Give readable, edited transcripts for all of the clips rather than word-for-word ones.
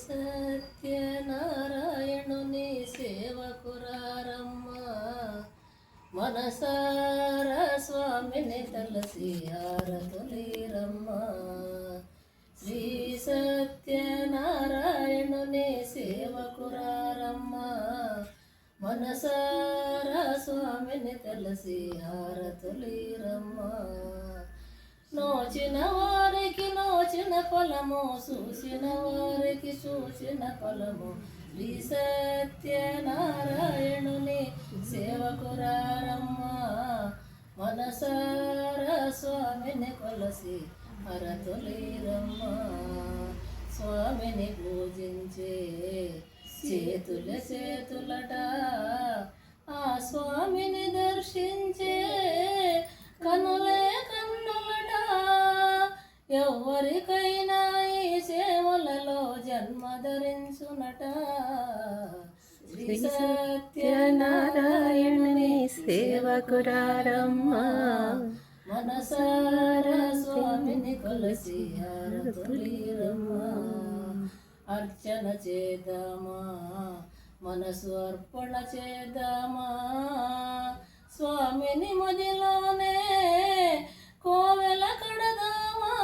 సత్యనారాయణుని సేవకురారమ్మ మనసార స్వామిని తలసి హారతులీరమ్మ. శ్రీ సత్యనారాయణుని సేవకురారమ్మ మనసార స్వామిని తలసి హారతులీరమ్మ. నోచిన వారికి నోచిన ఫలము, చూసిన వారికి చూసిన ఫలము. శ్రీ సత్యనారాయణుని సేవకురారమ్మ మనసార స్వామిని కొలసి హరతులీరమ్మ. స్వామిని పూజించే చేతులట, ఆ స్వామిని దర్శించే కనులే కన్నులట. ఎవరికైనా ఈ సేవలలో జన్మ ధరించునట. శ్రీ సత్యనారాయణుని సేవకురారమ్మ మనసార స్వామిని కొలసి హారతులీరమ్మ. అర్చన చేద్దామా, మనసు అర్పణ చేద్దామా, స్వామిని మదిలోనే కోవెల కడదామా.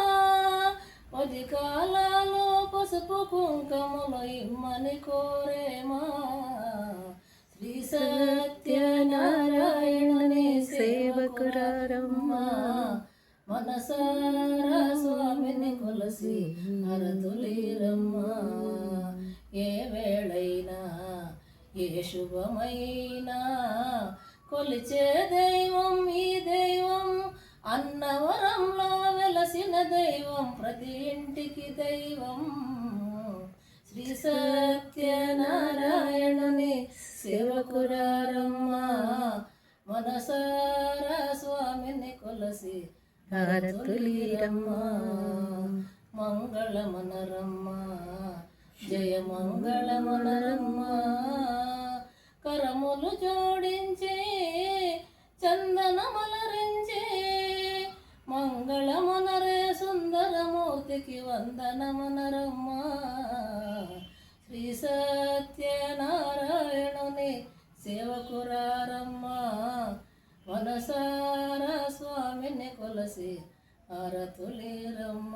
10 కాలాలు పసుపు కుంకములు ఇమ్మని కోరేమా. శ్రీ సత్యనారాయణుని సేవకురారమ్మ మనసార స్వామిని కొలసి హరతులీరమ్మ. ఏ వేళైనా ఏ శుభమైనా కొలిచే దైవం ఈ దైవం. అన్నవరంలో వెలసిన దైవం, ప్రతి ఇంటికి దైవం. శ్రీ సత్యనారాయణుని సేవకురారమ్మ మనసార స్వామిని కొలసి హారతులీరమ్మ. మంగళమనరమ్మ జయ మంగళమనరమ్మ. కరములు జోడించి చందనమలరించి మంగళమనరే సుందరమూర్తికి వందనమనరమ్మ. శ్రీ సత్యనారాయణుని సేవకురారమ్మ మనసార స్వామిని కొలసి హారతులీరమ్మ.